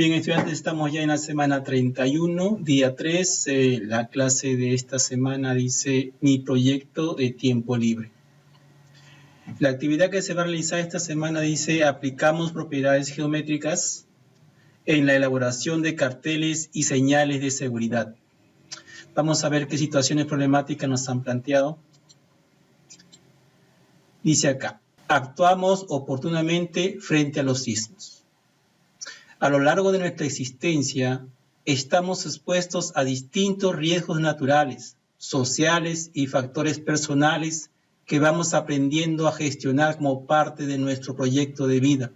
Bien, estudiantes, estamos ya en la semana 31, día 3. La clase de esta semana dice mi proyecto de tiempo libre. La actividad que se va a realizar esta semana dice aplicamos propiedades geométricas en la elaboración de carteles y señales de seguridad. Vamos a ver qué situaciones problemáticas nos han planteado. Dice acá, actuamos oportunamente frente a los sismos. A lo largo de nuestra existencia, estamos expuestos a distintos riesgos naturales, sociales y factores personales que vamos aprendiendo a gestionar como parte de nuestro proyecto de vida.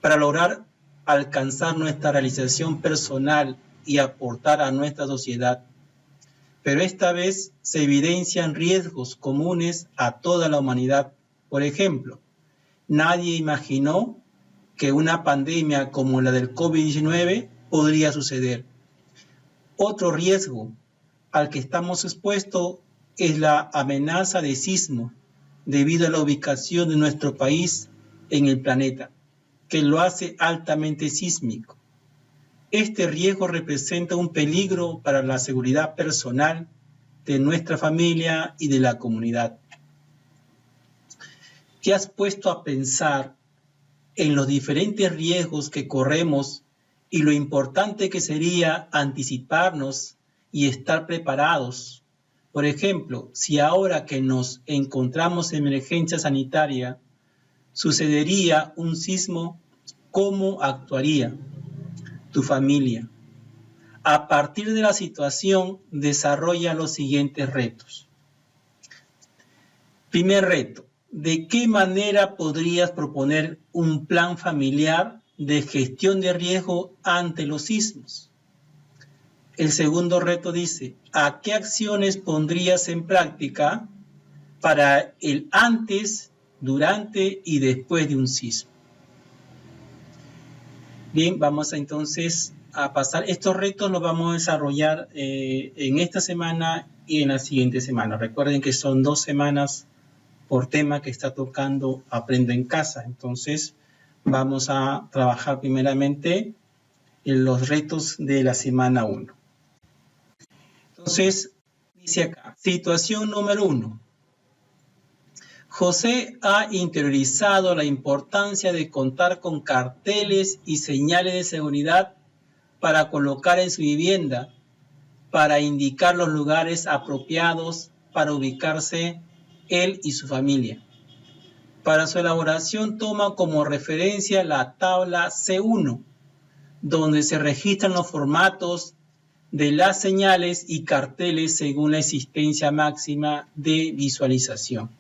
Para lograr alcanzar nuestra realización personal y aportar a nuestra sociedad. Pero esta vez se evidencian riesgos comunes a toda la humanidad. Por ejemplo, nadie imaginó que una pandemia como la del COVID-19 podría suceder. Otro riesgo al que estamos expuestos es la amenaza de sismo debido a la ubicación de nuestro país en el planeta, que lo hace altamente sísmico. Este riesgo representa un peligro para la seguridad personal de nuestra familia y de la comunidad. ¿Te has puesto a pensar en los diferentes riesgos que corremos y lo importante que sería anticiparnos y estar preparados? Por ejemplo, si ahora que nos encontramos en emergencia sanitaria, sucedería un sismo, ¿cómo actuaría tu familia? A partir de la situación, desarrolla los siguientes retos. Primer reto, ¿de qué manera podrías proponer un plan familiar de gestión de riesgo ante los sismos? El segundo reto dice, ¿a qué acciones pondrías en práctica para el antes, durante y después de un sismo? Bien, vamos entonces a pasar. Estos retos los vamos a desarrollar en esta semana y en la siguiente semana. Recuerden que son 2 semanas por tema que está tocando Aprendo en Casa. Entonces, vamos a trabajar primeramente en los retos de la semana 1. Entonces, dice acá, situación número 1. José ha interiorizado la importancia de contar con carteles y señales de seguridad para colocar en su vivienda, para indicar los lugares apropiados para ubicarse él y su familia. Para su elaboración toma como referencia la tabla C1, donde se registran los formatos de las señales y carteles según la existencia máxima de visualización.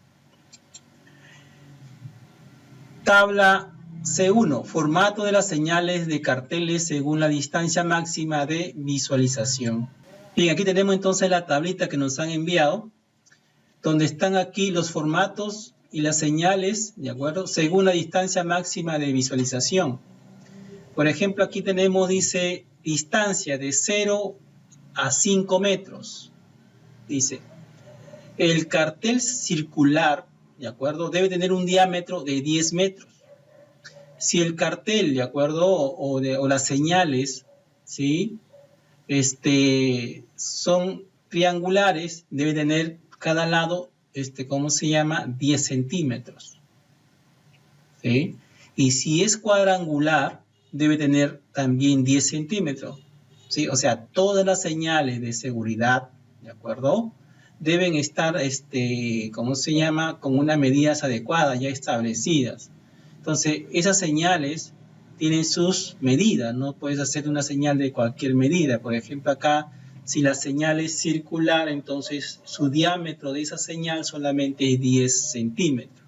Tabla C1, formato de las señales de carteles según la distancia máxima de visualización. Bien, aquí tenemos entonces la tablita que nos han enviado, donde están aquí los formatos y las señales, ¿de acuerdo? Según la distancia máxima de visualización. Por ejemplo, aquí tenemos, dice, distancia de 0 a 5 metros. Dice, el cartel circular, ¿de acuerdo? Debe tener un diámetro de 10 metros. Si el cartel, ¿de acuerdo? O las señales, ¿sí? Son triangulares, debe tener cada lado, ¿cómo se llama? 10 centímetros. ¿Sí? Y si es cuadrangular, debe tener también 10 centímetros. ¿Sí? O sea, todas las señales de seguridad, ¿de acuerdo? Deben estar, ¿cómo se llama? Con unas medidas adecuadas ya establecidas. Entonces, esas señales tienen sus medidas, no puedes hacer una señal de cualquier medida. Por ejemplo, acá, si la señal es circular, entonces su diámetro de esa señal solamente es 10 centímetros.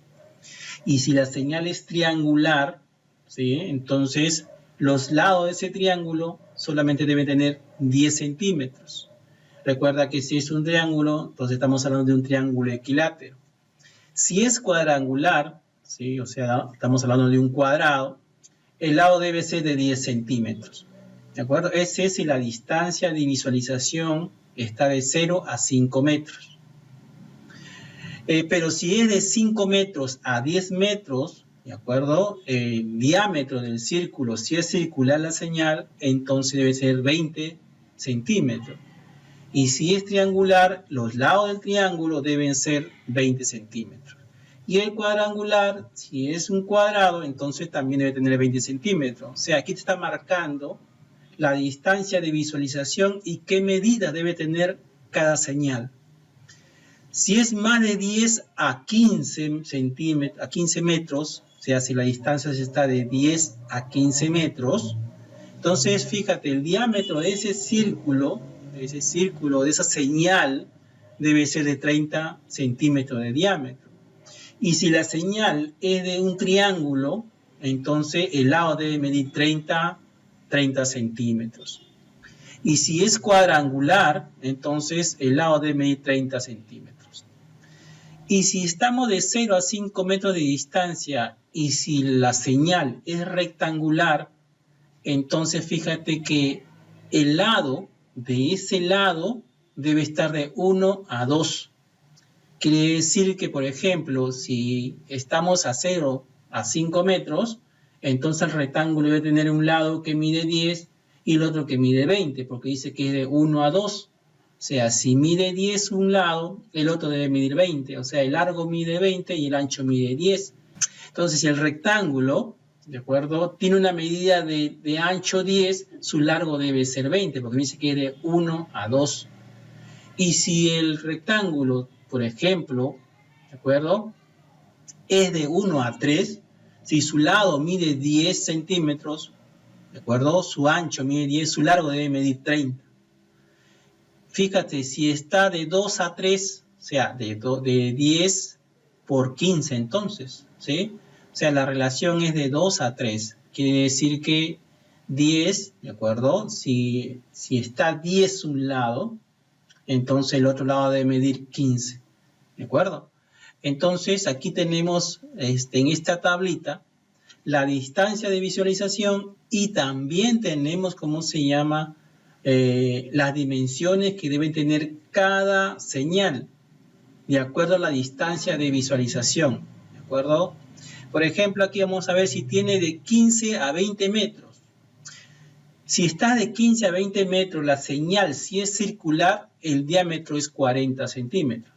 Y si la señal es triangular, ¿sí? Entonces los lados de ese triángulo solamente deben tener 10 centímetros. Recuerda que si es un triángulo, entonces estamos hablando de un triángulo equilátero. Si es cuadrangular, ¿sí? O sea, estamos hablando de un cuadrado, el lado debe ser de 10 centímetros. ¿De acuerdo? Esa es la distancia de visualización, está de 0 a 5 metros. Pero si es de 5 metros a 10 metros, ¿de acuerdo? El diámetro del círculo, si es circular la señal, entonces debe ser 20 centímetros. Y si es triangular, los lados del triángulo deben ser 20 centímetros. Y el cuadrangular, si es un cuadrado, entonces también debe tener 20 centímetros. O sea, aquí te está marcando la distancia de visualización y qué medida debe tener cada señal. Si es más de 10 a 15 centímetros, a 15 metros, o sea, si la distancia está de 10 a 15 metros, entonces fíjate, el diámetro de ese círculo, de esa señal, debe ser de 30 centímetros de diámetro. Y si la señal es de un triángulo, entonces el lado debe medir 30 centímetros. Y si es cuadrangular, entonces el lado debe medir 30 centímetros. Y si estamos de 0 a 5 metros de distancia y si la señal es rectangular, entonces fíjate que el lado de ese lado debe estar de 1 a 2. Quiere decir que, por ejemplo, si estamos a 0 a 5 metros, entonces el rectángulo debe tener un lado que mide 10 y el otro que mide 20, porque dice que es de 1 a 2. O sea, si mide 10 un lado, el otro debe medir 20. O sea, el largo mide 20 y el ancho mide 10. Entonces, si el rectángulo, ¿de acuerdo?, tiene una medida de ancho 10, su largo debe ser 20, porque dice que es de 1 a 2. Y si el rectángulo, por ejemplo, ¿de acuerdo?, es de 1 a 3, si su lado mide 10 centímetros, ¿de acuerdo?, su ancho mide 10, su largo debe medir 30. Fíjate, si está de 2 a 3, o sea, de 10 por 15 entonces, ¿sí? O sea, la relación es de 2 a 3. Quiere decir que 10, ¿de acuerdo? Si está 10 un lado, entonces el otro lado debe medir 15, ¿de acuerdo? Entonces, aquí tenemos en esta tablita la distancia de visualización y también tenemos, ¿cómo se llama?, las dimensiones que debe tener cada señal de acuerdo a la distancia de visualización, ¿de acuerdo? Por ejemplo, aquí vamos a ver si tiene de 15 a 20 metros. Si está de 15 a 20 metros, la señal, si es circular, el diámetro es 40 centímetros.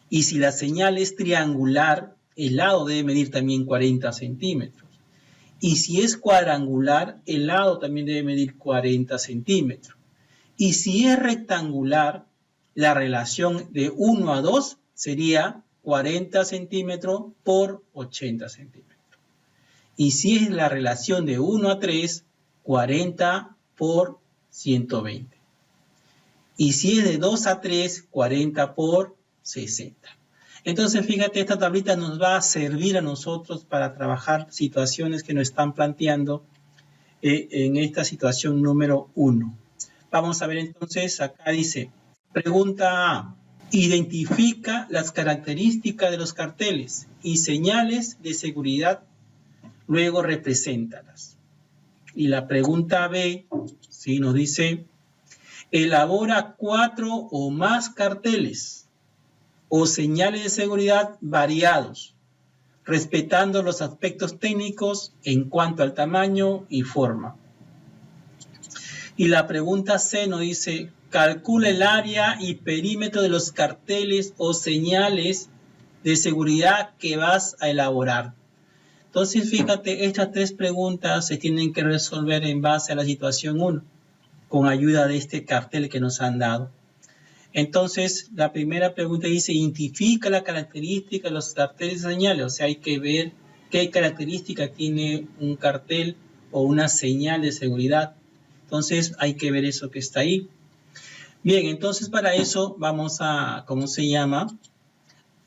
Y si la señal es triangular, el lado debe medir también 40 centímetros. Y si es cuadrangular, el lado también debe medir 40 centímetros. Y si es rectangular, la relación de 1 a 2 sería 40 centímetros por 80 centímetros. Y si es la relación de 1 a 3, 40 por 120. Y si es de 2 a 3, 40 por 60. Entonces, fíjate, esta tablita nos va a servir a nosotros para trabajar situaciones que nos están planteando en esta situación número 1. Vamos a ver entonces, acá dice, pregunta A, identifica las características de los carteles y señales de seguridad, luego represéntalas. Y la pregunta B, ¿sí?, nos dice, elabora 4 o más carteles o señales de seguridad variados, respetando los aspectos técnicos en cuanto al tamaño y forma. Y la pregunta C nos dice, calcula el área y perímetro de los carteles o señales de seguridad que vas a elaborar. Entonces, fíjate, estas 3 preguntas se tienen que resolver en base a la situación 1, con ayuda de este cartel que nos han dado. Entonces, la primera pregunta dice, identifica la característica de los carteles y señales. O sea, hay que ver qué característica tiene un cartel o una señal de seguridad. Entonces, hay que ver eso que está ahí. Bien, entonces para eso vamos a, ¿cómo se llama?,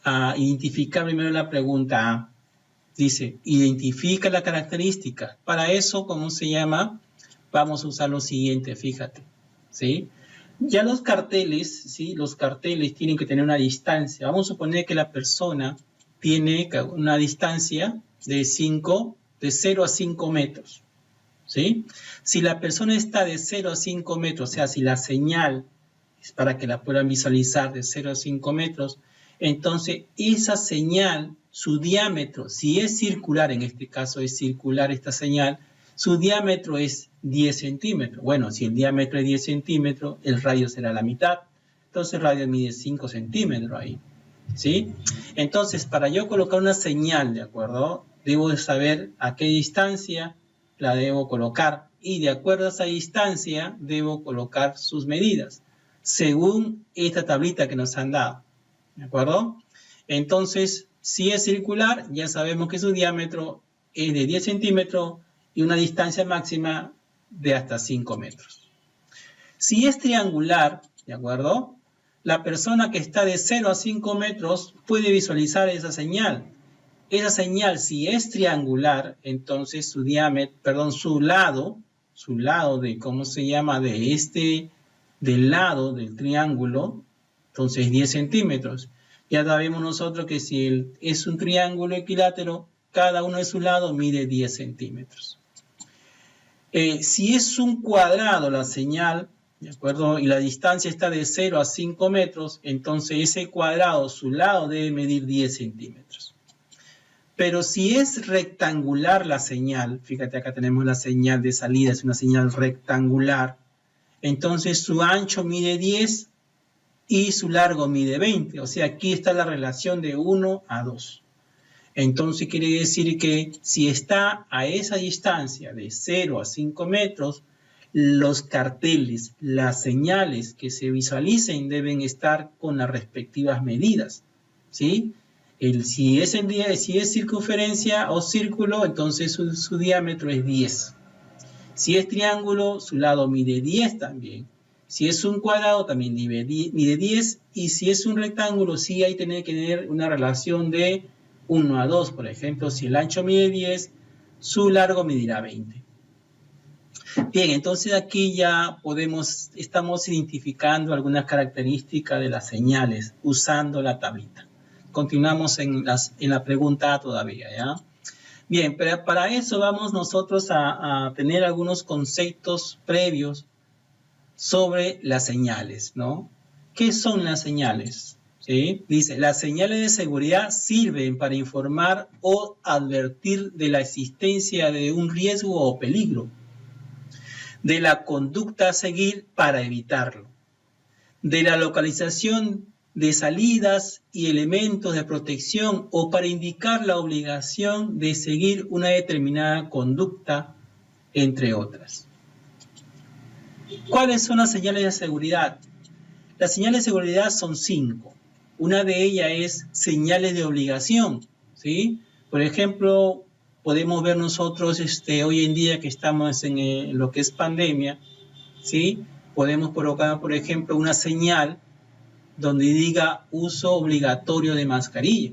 a identificar primero la pregunta A. Dice, identifica la característica. Para eso, ¿cómo se llama?, vamos a usar lo siguiente, fíjate, ¿sí? Ya los carteles, ¿sí?, los carteles tienen que tener una distancia. Vamos a suponer que la persona tiene una distancia de 0 a 5 metros, ¿sí? Si la persona está de 0 a 5 metros, o sea, si la señal es para que la puedan visualizar de 0 a 5 metros, entonces esa señal su diámetro, si es circular, en este caso es circular esta señal, su diámetro es 10 centímetros. Bueno, si el diámetro es 10 centímetros, el radio será la mitad. Entonces el radio mide 5 centímetros ahí, ¿sí? Entonces, para yo colocar una señal, ¿de acuerdo? Debo saber a qué distancia la debo colocar. Y de acuerdo a esa distancia, debo colocar sus medidas, según esta tablita que nos han dado, ¿de acuerdo? Entonces, si es circular, ya sabemos que su diámetro es de 10 centímetros y una distancia máxima de hasta 5 metros. Si es triangular, ¿de acuerdo? La persona que está de 0 a 5 metros puede visualizar esa señal. Esa señal, si es triangular, entonces su diámetro, perdón, su lado de, ¿cómo se llama? Del lado del triángulo, entonces 10 centímetros. Ya sabemos nosotros que si es un triángulo equilátero, cada uno de su lado mide 10 centímetros. Si es un cuadrado la señal, ¿de acuerdo? Y la distancia está de 0 a 5 metros, entonces ese cuadrado, su lado debe medir 10 centímetros. Pero si es rectangular la señal, fíjate acá tenemos la señal de salida, es una señal rectangular, entonces su ancho mide 10 y su largo mide 20. O sea, aquí está la relación de 1 a 2. Entonces quiere decir que si está a esa distancia de 0 a 5 metros, los carteles, las señales que se visualicen deben estar con las respectivas medidas, ¿sí? Si es circunferencia o círculo, entonces su diámetro es 10. Si es triángulo, su lado mide 10 también. Si es un cuadrado, también mide 10. Y si es un rectángulo, sí hay que tener una relación de 1 a 2. Por ejemplo, si el ancho mide 10, su largo medirá 20. Bien, entonces aquí ya estamos identificando algunas características de las señales usando la tablita. Continuamos en la pregunta A todavía, ¿ya? Bien, pero para eso vamos nosotros a tener algunos conceptos previos sobre las señales, ¿no? ¿Qué son las señales? ¿Sí? Dice, las señales de seguridad sirven para informar o advertir de la existencia de un riesgo o peligro, de la conducta a seguir para evitarlo, de la localización de salidas y elementos de protección o para indicar la obligación de seguir una determinada conducta, entre otras. ¿Cuáles son las señales de seguridad? Las señales de seguridad son 5. Una de ellas es señales de obligación, ¿sí? Por ejemplo, podemos ver nosotros hoy en día que estamos en lo que es pandemia, ¿sí? Podemos colocar, por ejemplo, una señal donde diga uso obligatorio de mascarilla,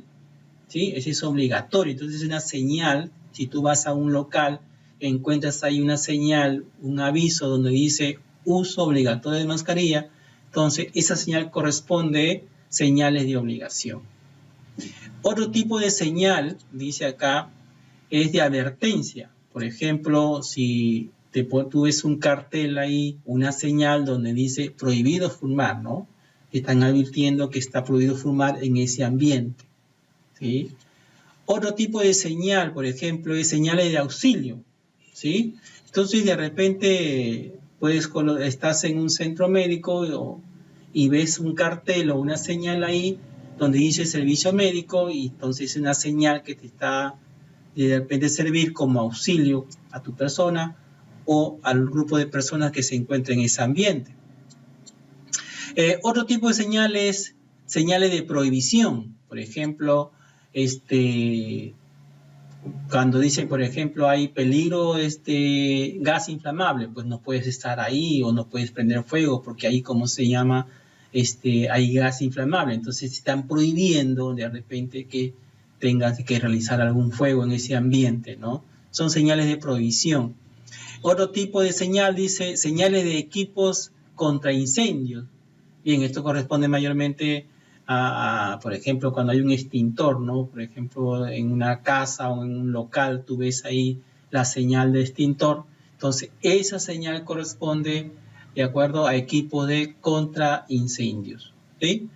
¿sí? Ese es obligatorio. Entonces es una señal, si tú vas a un local, encuentras ahí una señal, un aviso donde dice uso obligatorio de mascarilla, entonces esa señal corresponde señales de obligación. Otro tipo de señal, dice acá, es de advertencia. Por ejemplo, si tú ves un cartel ahí, una señal donde dice prohibido fumar, ¿no? Están advirtiendo que está prohibido fumar en ese ambiente, ¿sí? Otro tipo de señal, por ejemplo, es señales de auxilio, ¿sí? Entonces, de repente, estás en un centro médico y ves un cartel o una señal ahí donde dice servicio médico y entonces es una señal que te está de repente servir como auxilio a tu persona o al grupo de personas que se encuentran en ese ambiente. Otro tipo de señales de prohibición. Por ejemplo, cuando dicen, por ejemplo, hay peligro, gas inflamable, pues no puedes estar ahí o no puedes prender fuego porque ahí, ¿cómo se llama? Hay gas inflamable. Entonces están prohibiendo de repente que tengas que realizar algún fuego en ese ambiente, ¿no? Son señales de prohibición. Otro tipo de señal dice señales de equipos contra incendios. Bien, esto corresponde mayormente a, por ejemplo, cuando hay un extintor, ¿no? Por ejemplo, en una casa o en un local tú ves ahí la señal de extintor. Entonces, esa señal corresponde de acuerdo a equipos de contra incendios, ¿sí?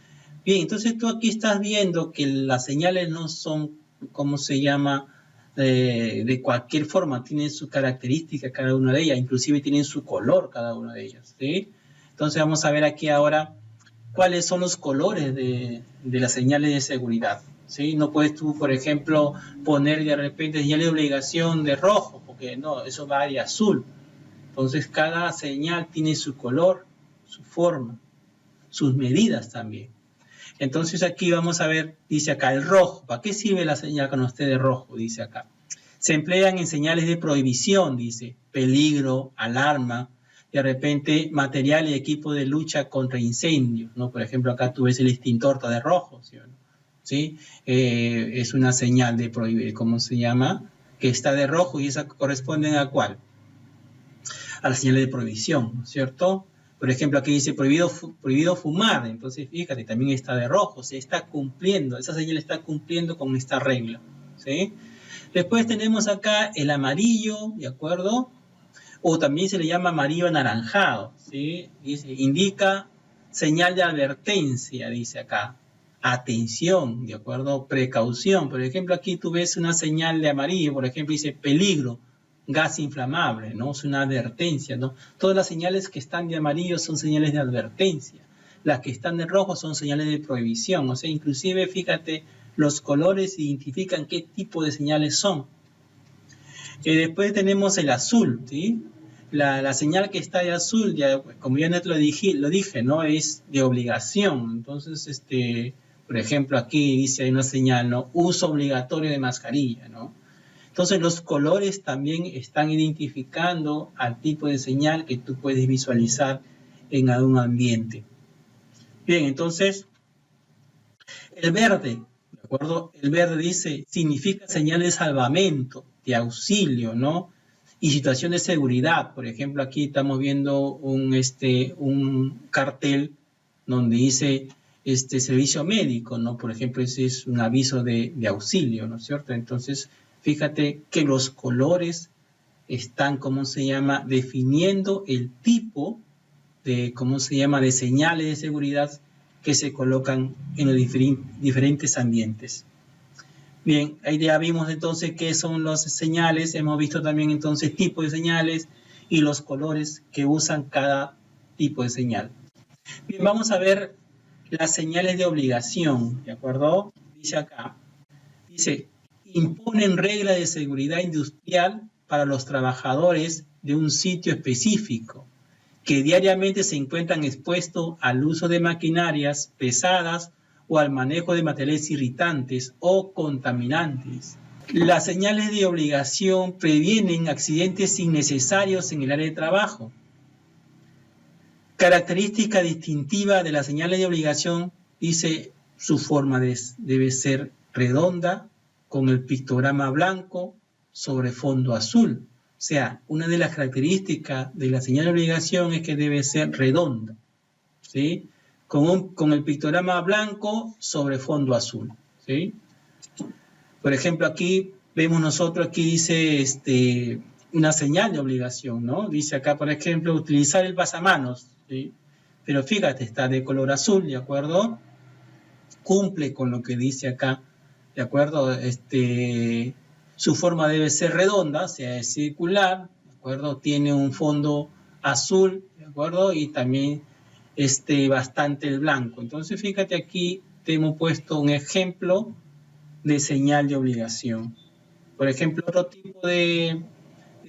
Bien, entonces tú aquí estás viendo que las señales no son ¿cómo se llama? De cualquier forma, tienen su característica cada una de ellas, inclusive tienen su color cada una de ellas, ¿sí? Entonces vamos a ver aquí ahora cuáles son los colores de las señales de seguridad, ¿sí? No puedes tú, por ejemplo, poner de repente señal de obligación de rojo, porque no, eso va de azul. Entonces cada señal tiene su color, su forma, sus medidas también. Entonces aquí vamos a ver, dice acá, el rojo. ¿Para qué sirve la señal con usted de rojo? Dice acá. Se emplean en señales de prohibición, dice, peligro, alarma, de repente material y equipo de lucha contra incendios, ¿no? Por ejemplo, acá tú ves el extintor de rojo, ¿sí? ¿Sí? Es una señal de prohibir, ¿cómo se llama? Que está de rojo y esa corresponde ¿a cuál? A las señales de prohibición, ¿no es cierto? Por ejemplo, aquí dice prohibido fumar, entonces fíjate, también está de rojo, se está cumpliendo, esa señal está cumpliendo con esta regla, ¿sí? Después tenemos acá el amarillo, ¿de acuerdo? O también se le llama amarillo anaranjado, ¿sí? Dice, indica señal de advertencia, dice acá. Atención, ¿de acuerdo? Precaución. Por ejemplo, aquí tú ves una señal de amarillo, por ejemplo, dice peligro, gas inflamable, ¿no? Es una advertencia, ¿no? Todas las señales que están de amarillo son señales de advertencia. Las que están de rojo son señales de prohibición. O sea, inclusive, fíjate, los colores identifican qué tipo de señales son. Después tenemos el azul, ¿sí? La señal que está de azul, ya, como ya lo dije, ¿no? Es de obligación. Entonces, por ejemplo, aquí dice hay una señal, ¿no? Uso obligatorio de mascarilla, ¿no? Entonces, los colores también están identificando al tipo de señal que tú puedes visualizar en algún ambiente. Bien, entonces, el verde, ¿de acuerdo? El verde dice, significa señal de salvamento, de auxilio, ¿no? Y situación de seguridad. Por ejemplo, aquí estamos viendo un cartel donde dice servicio médico, ¿no? Por ejemplo, ese es un aviso de auxilio, ¿no es cierto? Entonces, fíjate que los colores están, ¿cómo se llama?, definiendo el tipo de, ¿cómo se llama?, de señales de seguridad que se colocan en los diferentes ambientes. Bien, ahí ya vimos entonces qué son las señales, hemos visto también entonces tipos de señales y los colores que usan cada tipo de señal. Bien, vamos a ver las señales de obligación, ¿de acuerdo? Dice acá, dice, imponen reglas de seguridad industrial para los trabajadores de un sitio específico, que diariamente se encuentran expuestos al uso de maquinarias pesadas o al manejo de materiales irritantes o contaminantes. Las señales de obligación previenen accidentes innecesarios en el área de trabajo. Característica distintiva de las señales de obligación, dice, su forma debe ser redonda, con el pictograma blanco sobre fondo azul. O sea, una de las características de la señal de obligación es que debe ser redonda, ¿sí? Con el pictograma blanco sobre fondo azul, ¿sí? Por ejemplo, aquí vemos nosotros, aquí dice una señal de obligación, ¿no? Dice acá, por ejemplo, utilizar el pasamanos, ¿sí? Pero fíjate, está de color azul, ¿de acuerdo? Cumple con lo que dice acá, ¿de acuerdo? Su forma debe ser redonda, o sea, es circular, ¿de acuerdo? Tiene un fondo azul, ¿de acuerdo? Y también bastante el blanco. Entonces, fíjate aquí, te hemos puesto un ejemplo de señal de obligación. Por ejemplo, otro tipo de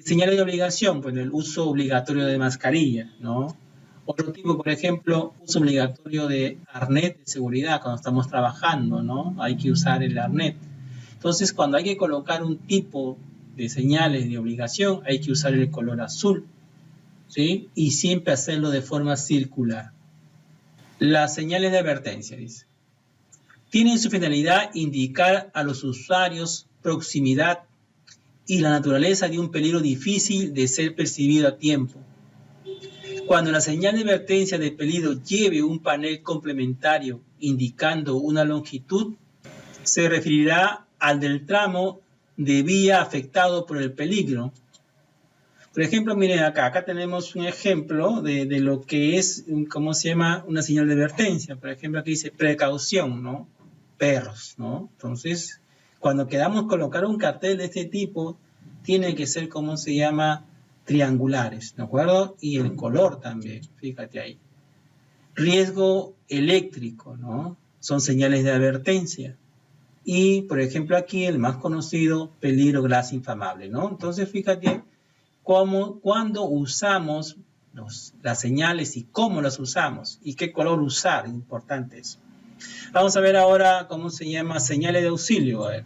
señales de obligación, pues el uso obligatorio de mascarilla, ¿no? Otro tipo, por ejemplo, uso obligatorio de arnés de seguridad cuando estamos trabajando, ¿no? Hay que usar el arnés. Entonces, cuando hay que colocar un tipo de señales de obligación, hay que usar el color azul, ¿sí? Y siempre hacerlo de forma circular. Las señales de advertencia, dice. Tienen su finalidad indicar a los usuarios proximidad y la naturaleza de un peligro difícil de ser percibido a tiempo. Cuando la señal de advertencia de peligro lleve un panel complementario indicando una longitud, se referirá al del tramo de vía afectado por el peligro. Por ejemplo, miren acá tenemos un ejemplo de lo que es, ¿cómo se llama?, una señal de advertencia. Por ejemplo, aquí dice precaución, ¿no? Perros, ¿no? Entonces, Cuando queramos colocar un cartel de este tipo, tiene que ser, ¿cómo se llama? Triangulares, ¿de acuerdo? Y el color también, fíjate ahí. Riesgo eléctrico, ¿no? Son señales de advertencia. Y, por ejemplo, aquí el más conocido, peligro gas inflamable, ¿no? Entonces, fíjate cuando usamos las señales y cómo las usamos y qué color usar, importante eso. Vamos a ver ahora cómo se llama señales de auxilio. A ver.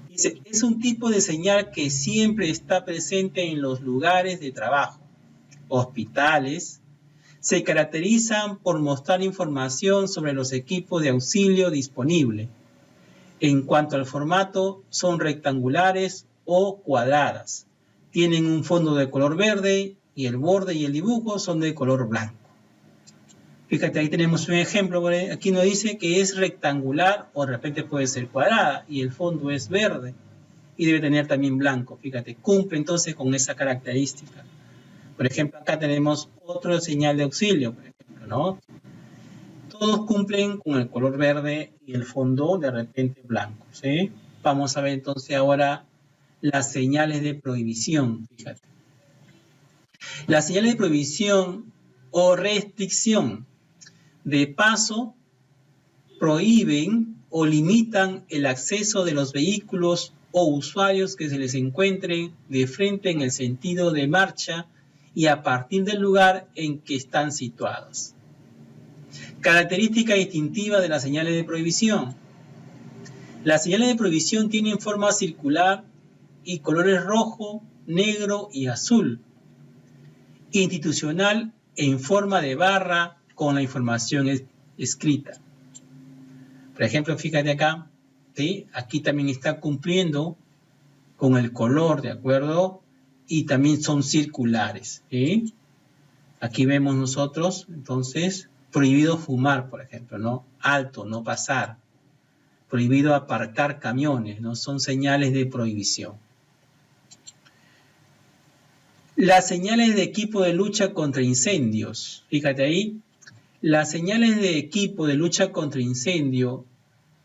Dice, es un tipo de señal que siempre está presente en los lugares de trabajo, hospitales. Se caracterizan por mostrar información sobre los equipos de auxilio disponibles. En cuanto al formato, son rectangulares o cuadradas. Tienen un fondo de color verde y el borde y el dibujo son de color blanco. Fíjate, ahí tenemos un ejemplo. Aquí nos dice que es rectangular o de repente puede ser cuadrada y el fondo es verde y debe tener también blanco. Fíjate, cumple entonces con esa característica. Por ejemplo, acá tenemos otro señal de auxilio, por ejemplo, ¿no? Todos cumplen con el color verde y el fondo de repente blanco, ¿sí? Vamos a ver entonces ahora las señales de prohibición, fíjate. Las señales de prohibición o restricción de paso prohíben o limitan el acceso de los vehículos o usuarios que se les encuentren de frente en el sentido de marcha y a partir del lugar en que están situados. Característica distintiva de las señales de prohibición. Las señales de prohibición tienen forma circular y colores rojo, negro y azul. Institucional en forma de barra con la información escrita. Por ejemplo, fíjate acá, ¿sí? Aquí también está cumpliendo con el color, ¿de acuerdo? Y también son circulares, ¿sí? Aquí vemos nosotros, entonces, prohibido fumar, por ejemplo, ¿no? Alto, no pasar. Prohibido aparcar camiones, ¿no? Son señales de prohibición. Las señales de equipo de lucha contra incendios. Fíjate ahí. Las señales de equipo de lucha contra incendio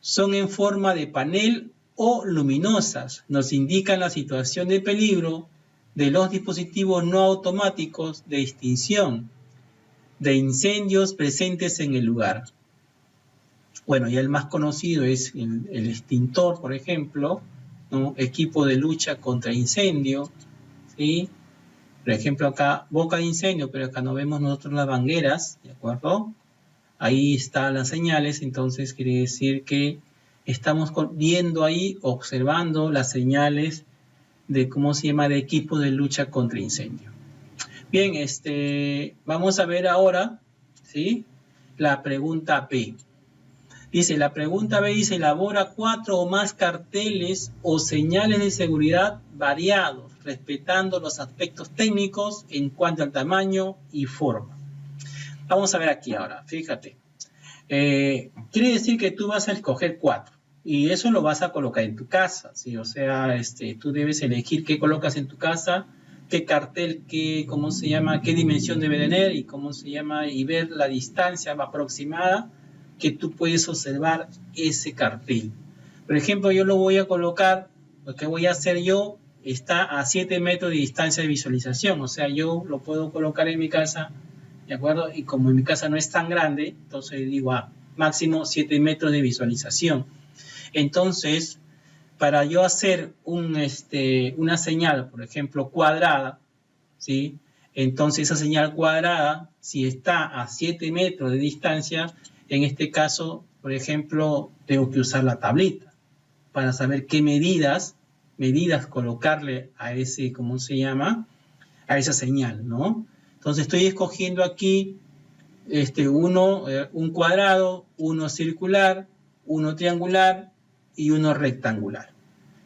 son en forma de panel o luminosas. Nos indican la situación de peligro de los dispositivos no automáticos de extinción de incendios presentes en el lugar. Bueno, ya el más conocido es el extintor, por ejemplo, ¿no? Equipo de lucha contra incendio, ¿sí? Por ejemplo, acá, boca de incendio, pero acá no vemos nosotros las mangueras, ¿de acuerdo? Ahí están las señales, entonces quiere decir que estamos viendo ahí, observando las señales de, ¿cómo se llama?, de equipo de lucha contra incendio. Bien, vamos a ver ahora, ¿sí?, la pregunta B. Dice, la pregunta B dice, elabora 4 o más carteles o señales de seguridad variados, respetando los aspectos técnicos en cuanto al tamaño y forma. Vamos a ver aquí ahora, fíjate. Quiere decir que tú vas a escoger 4 y eso lo vas a colocar en tu casa, ¿sí? O sea, tú debes elegir qué colocas en tu casa, qué cartel, cómo se llama, qué dimensión debe tener y cómo se llama, y ver la distancia aproximada que tú puedes observar ese cartel. Por ejemplo, yo lo voy a colocar, lo que voy a hacer yo está a 7 metros de distancia de visualización, o sea, yo lo puedo colocar en mi casa, ¿de acuerdo? Y como en mi casa no es tan grande, entonces digo, máximo 7 metros de visualización. Entonces, para yo hacer una señal, por ejemplo, cuadrada, ¿sí? Entonces esa señal cuadrada, si está a 7 metros de distancia, en este caso, por ejemplo, tengo que usar la tablita para saber qué medidas colocarle a ese, ¿cómo se llama?, a esa señal, ¿no? Entonces estoy escogiendo aquí un cuadrado, uno circular, uno triangular y uno rectangular.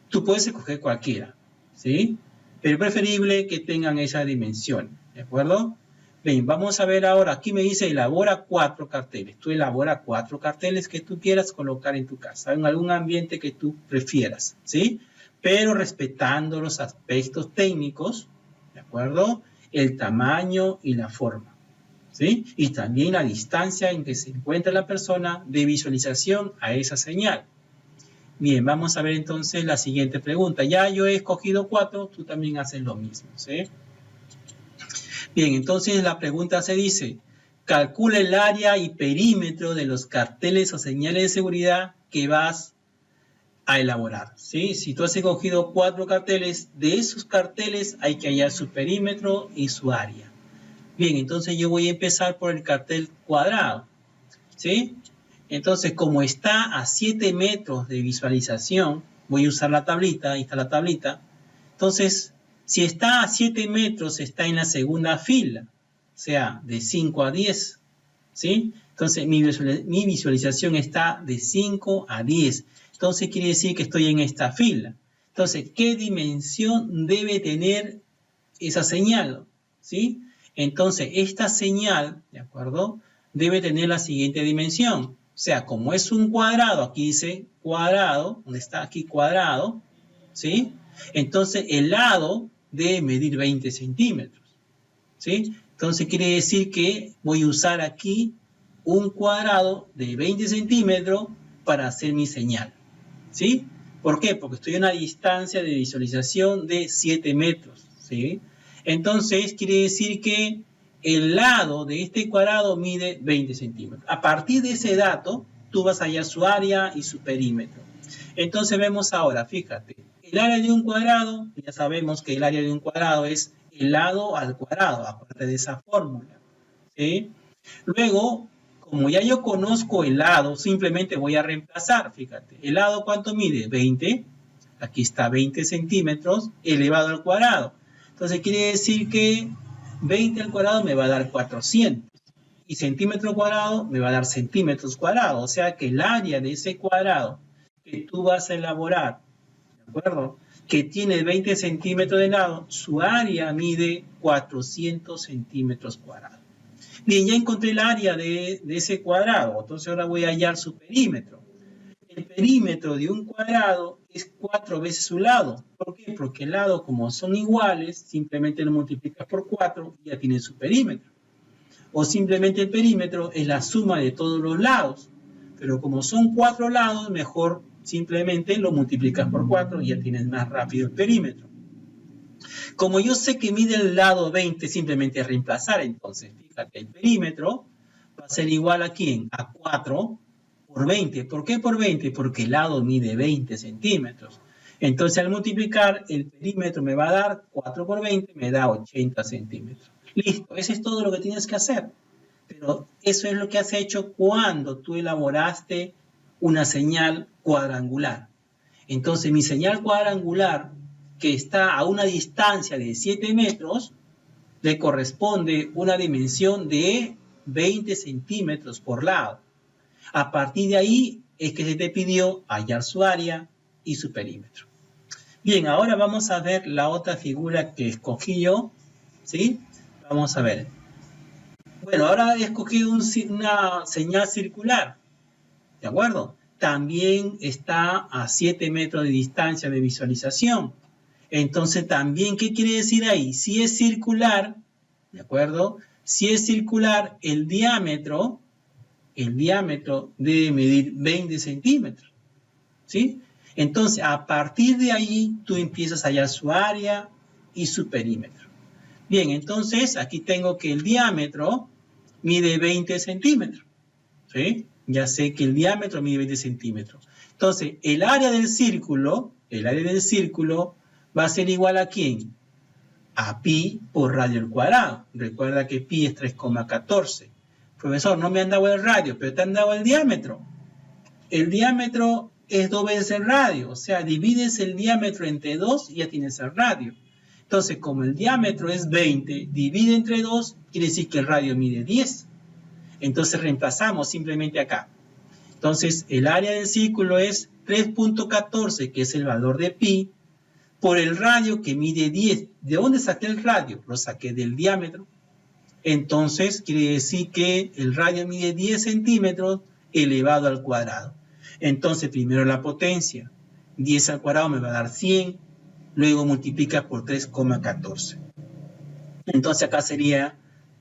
Tú puedes escoger cualquiera, ¿sí? Pero es preferible que tengan esa dimensión, ¿de acuerdo? Bien, vamos a ver ahora, aquí me dice elabora 4 carteles. Tú elabora 4 carteles que tú quieras colocar en tu casa, en algún ambiente que tú prefieras, ¿sí? Pero respetando los aspectos técnicos, ¿de acuerdo? El tamaño y la forma, ¿sí? Y también la distancia en que se encuentra la persona de visualización a esa señal. Bien, vamos a ver entonces la siguiente pregunta. Ya yo he escogido 4, tú también haces lo mismo, ¿sí? Bien, entonces la pregunta se dice, calcula el área y perímetro de los carteles o señales de seguridad que vas a elaborar, ¿sí? Si tú has escogido 4 carteles, de esos carteles hay que hallar su perímetro y su área. Bien, entonces yo voy a empezar por el cartel cuadrado, ¿sí? Entonces, como está a 7 metros de visualización, voy a usar la tablita, ahí está la tablita. Entonces, si está a 7 metros, está en la segunda fila, o sea, de 5 a 10, ¿sí? Entonces, mi visualización está de 5 a 10. Entonces, quiere decir que estoy en esta fila. Entonces, ¿qué dimensión debe tener esa señal? ¿Sí? Entonces, esta señal, ¿de acuerdo? Debe tener la siguiente dimensión. O sea, como es un cuadrado, aquí dice cuadrado, donde está aquí cuadrado, ¿sí? Entonces, el lado debe medir 20 centímetros, ¿sí? Entonces, quiere decir que voy a usar aquí un cuadrado de 20 centímetros para hacer mi señal, ¿sí? ¿Por qué? Porque estoy a una distancia de visualización de 7 metros, ¿sí? Entonces, quiere decir que el lado de este cuadrado mide 20 centímetros. A partir de ese dato, tú vas a hallar su área y su perímetro. Entonces, vemos ahora, fíjate, el área de un cuadrado, ya sabemos que el área de un cuadrado es el lado al cuadrado, aparte de esa fórmula, ¿sí? Luego, como ya yo conozco el lado, simplemente voy a reemplazar, fíjate, el lado ¿cuánto mide? 20, aquí está 20 centímetros elevado al cuadrado. Entonces quiere decir que 20 al cuadrado me va a dar 400 y centímetro cuadrado me va a dar centímetros cuadrados. O sea que el área de ese cuadrado que tú vas a elaborar, ¿de acuerdo? Que tiene 20 centímetros de lado, su área mide 400 centímetros cuadrados. Bien, ya encontré el área de ese cuadrado, entonces ahora voy a hallar su perímetro. El perímetro de un cuadrado es 4 veces su lado. ¿Por qué? Porque el lado, como son iguales, simplemente lo multiplicas por 4 y ya tiene su perímetro. O simplemente el perímetro es la suma de todos los lados. Pero como son 4 lados, mejor simplemente lo multiplicas por 4 y ya tienes más rápido el perímetro. Como yo sé que mide el lado 20, simplemente reemplazar. Entonces, fíjate, el perímetro va a ser igual a ¿quién? A 4 por 20. ¿Por qué por 20? Porque el lado mide 20 centímetros. Entonces, al multiplicar, el perímetro me va a dar 4 por 20, me da 80 centímetros. Listo, eso es todo lo que tienes que hacer. Pero eso es lo que has hecho cuando tú elaboraste una señal cuadrangular. Entonces, mi señal cuadrangular, que está a una distancia de 7 metros, le corresponde una dimensión de 20 centímetros por lado. A partir de ahí es que se te pidió hallar su área y su perímetro. Bien, ahora vamos a ver la otra figura que escogí yo, ¿sí? Vamos a ver. Bueno, ahora he escogido una señal circular, ¿de acuerdo? También está a 7 metros de distancia de visualización. Entonces, también, ¿qué quiere decir ahí? Si es circular, ¿de acuerdo? Si es circular, el diámetro debe medir 20 centímetros, ¿sí? Entonces, a partir de ahí, tú empiezas a hallar su área y su perímetro. Bien, entonces, aquí tengo que el diámetro mide 20 centímetros, ¿sí? Ya sé que el diámetro mide 20 centímetros. Entonces, el área del círculo va a ser igual a ¿quién? A pi por radio al cuadrado. Recuerda que pi es 3,14. Profesor, no me han dado el radio, pero te han dado el diámetro. El diámetro es 2 veces el radio, o sea, divides el diámetro entre 2 y ya tienes el radio. Entonces, como el diámetro es 20, divide entre 2, quiere decir que el radio mide 10. Entonces, reemplazamos simplemente acá. Entonces, el área del círculo es 3,14, que es el valor de pi, por el radio que mide 10. ¿De dónde saqué el radio? Lo saqué del diámetro. Entonces, quiere decir que el radio mide 10 centímetros elevado al cuadrado. Entonces, primero la potencia. 10 al cuadrado me va a dar 100. Luego multiplica por 3,14. Entonces, acá sería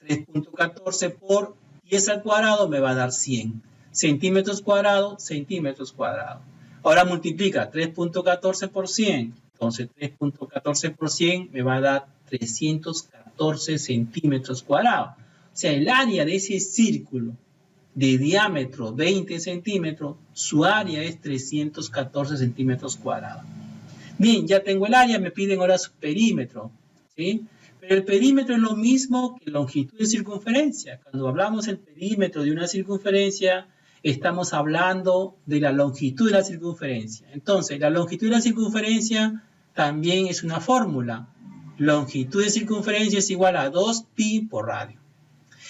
3,14 por 10 al cuadrado me va a dar 100. Centímetros cuadrados, centímetros cuadrados. Ahora multiplica 3.14 por 100. Entonces 3.14 por 100 me va a dar 314 centímetros cuadrados. O sea, el área de ese círculo de diámetro 20 centímetros, su área es 314 centímetros cuadrados. Bien, ya tengo el área, me piden ahora su perímetro, ¿sí? Pero el perímetro es lo mismo que longitud de circunferencia. Cuando hablamos del perímetro de una circunferencia, estamos hablando de la longitud de la circunferencia. Entonces, la longitud de la circunferencia también es una fórmula. Longitud de circunferencia es igual a 2pi por radio.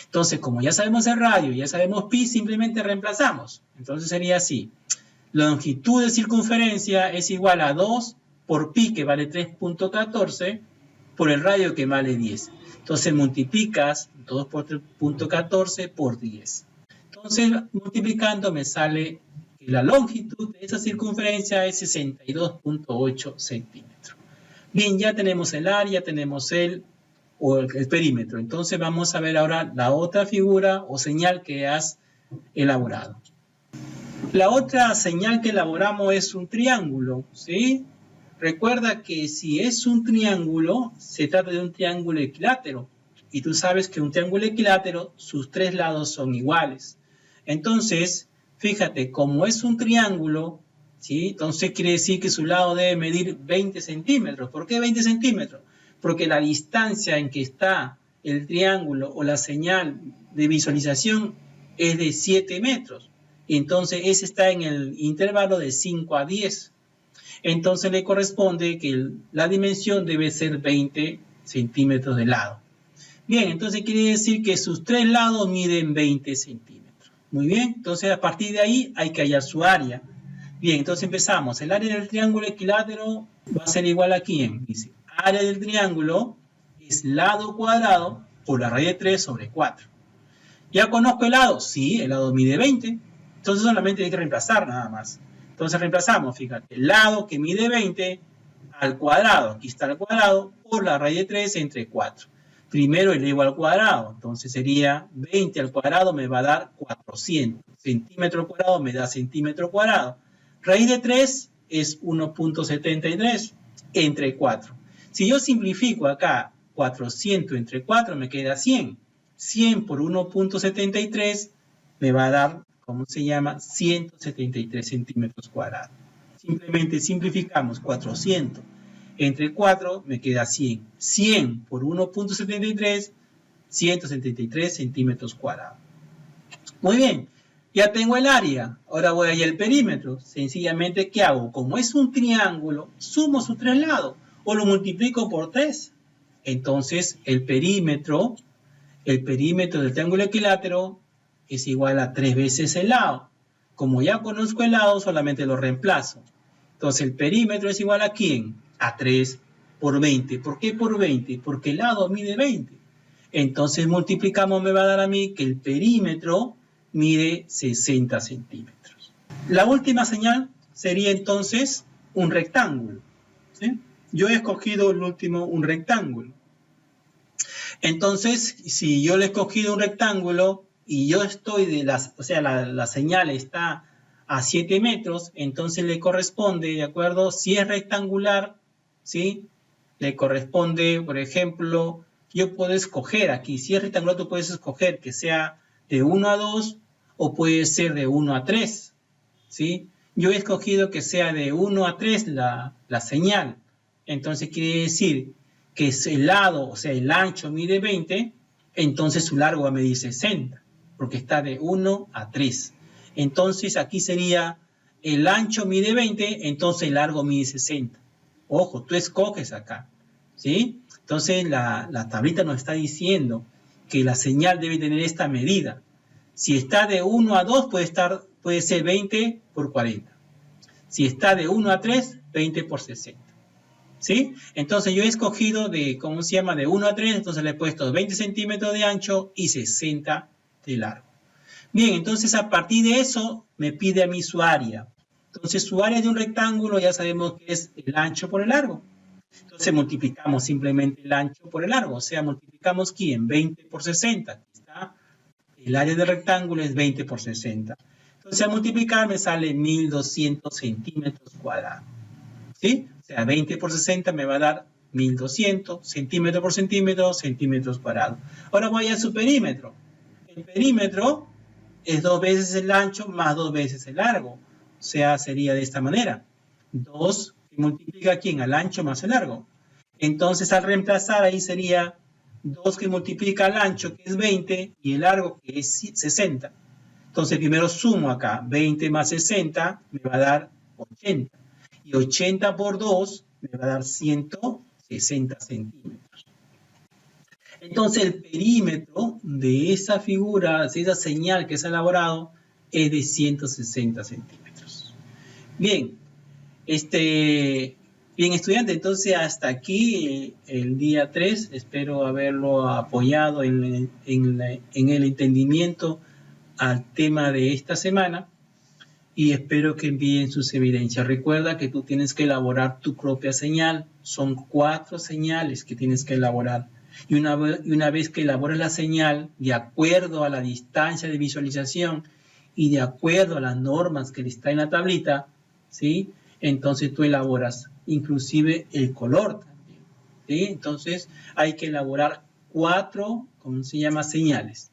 Entonces, como ya sabemos el radio y ya sabemos pi, simplemente reemplazamos. Entonces sería así. Longitud de circunferencia es igual a 2 por pi, que vale 3.14, por el radio, que vale 10. Entonces multiplicas 2 por 3.14 por 10. Entonces, multiplicando me sale que la longitud de esa circunferencia es 62.8 centímetros. Bien, ya tenemos el área, tenemos el perímetro. Entonces vamos a ver ahora la otra figura o señal que has elaborado. La otra señal que elaboramos es un triángulo, ¿sí? Recuerda que si es un triángulo, se trata de un triángulo equilátero. Y tú sabes que un triángulo equilátero, sus tres lados son iguales. Entonces, fíjate, como es un triángulo, ¿sí? Entonces quiere decir que su lado debe medir 20 centímetros. ¿Por qué 20 centímetros? Porque la distancia en que está el triángulo o la señal de visualización es de 7 metros. Entonces, ese está en el intervalo de 5 a 10. Entonces, le corresponde que la dimensión debe ser 20 centímetros de lado. Bien, entonces quiere decir que sus tres lados miden 20 centímetros. Muy bien, entonces a partir de ahí hay que hallar su área. Bien, entonces empezamos. El área del triángulo equilátero va a ser igual a ¿quién? Dice, área del triángulo es lado cuadrado por la raíz de 3 sobre 4. ¿Ya conozco el lado? Sí, el lado mide 20. Entonces solamente hay que reemplazar nada más. Entonces reemplazamos, fíjate, el lado que mide 20 al cuadrado, aquí está el cuadrado, por la raíz de 3 entre 4. Primero elevo al cuadrado, entonces sería 20 al cuadrado me va a dar 400. Centímetro cuadrado me da centímetro cuadrado. Raíz de 3 es 1.73 entre 4. Si yo simplifico acá 400 entre 4 me queda 100. 100 por 1.73 me va a dar, ¿cómo se llama? 173 centímetros cuadrados. Simplemente simplificamos 400 entre 4 me queda 100. 100 por 1.73, 173 centímetros cuadrados. Muy bien, ya tengo el área. Ahora voy a ir al perímetro. Sencillamente, ¿qué hago? Como es un triángulo, sumo sus tres lados o lo multiplico por 3. Entonces, el perímetro del triángulo equilátero es igual a 3 veces el lado. Como ya conozco el lado, solamente lo reemplazo. Entonces, el perímetro es igual a ¿quién? A 3 por 20. ¿Por qué por 20? Porque el lado mide 20. Entonces, multiplicamos, me va a dar a mí que el perímetro mide 60 centímetros. La última señal sería entonces un rectángulo, ¿sí? Yo he escogido el último, un rectángulo. Entonces, si yo le he escogido un rectángulo y yo estoy la señal está a 7 metros, entonces le corresponde, ¿de acuerdo? Si es rectangular, ¿sí? Le corresponde, por ejemplo, yo puedo escoger aquí, si es rectangular tú puedes escoger que sea de 1 a 2 o puede ser de 1 a 3, ¿sí? Yo he escogido que sea de 1 a 3 la señal, entonces quiere decir que el lado, o sea, el ancho mide 20, entonces su largo va a medir 60, porque está de 1 a 3. Entonces aquí sería, el ancho mide 20, entonces el largo mide 60. Ojo, tú escoges acá, ¿sí? Entonces la tablita nos está diciendo que la señal debe tener esta medida. Si está de 1 a 2 puede ser 20 por 40. Si está de 1 a 3, 20 por 60. ¿Sí? Entonces yo he escogido de 1 a 3, entonces le he puesto 20 centímetros de ancho y 60 de largo. Bien, entonces a partir de eso me pide a mí su área. Entonces su área de un rectángulo ya sabemos que es el ancho por el largo. Entonces multiplicamos simplemente el ancho por el largo, o sea, multiplicamos ¿quién? 20 por 60. Aquí está. El área del rectángulo es 20 por 60. Entonces, al multiplicar me sale 1200 centímetros cuadrados. ¿Sí? O sea, 20 por 60 me va a dar 1200 centímetro por centímetro, centímetros cuadrados. Ahora voy a su perímetro. El perímetro es 2 veces el ancho más 2 veces el largo. O sea, sería de esta manera. 2 que multiplica ¿quién? Al ancho más el largo. Entonces, al reemplazar ahí sería 2 que multiplica al ancho, que es 20, y el largo, que es 60. Entonces, primero sumo acá. 20 más 60 me va a dar 80. Y 80 por 2 me va a dar 160 centímetros. Entonces, el perímetro de esa figura, de esa señal que se ha elaborado, es de 160 centímetros. Bien, bien, estudiante, entonces hasta aquí el día 3. Espero haberlo apoyado en el entendimiento al tema de esta semana y espero que envíen sus evidencias. Recuerda que tú tienes que elaborar tu propia señal. Son 4 señales que tienes que elaborar. Y una vez que elabores la señal, de acuerdo a la distancia de visualización y de acuerdo a las normas que está en la tablita, ¿sí? Entonces tú elaboras inclusive el color también, ¿sí? Entonces hay que elaborar 4, ¿cómo se llama? Señales,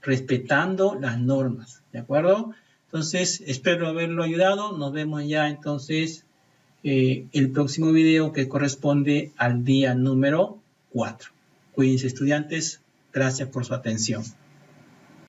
respetando las normas, ¿de acuerdo? Entonces espero haberlo ayudado. Nos vemos ya entonces el próximo video, que corresponde al día número 4. Cuídense, estudiantes. Gracias por su atención.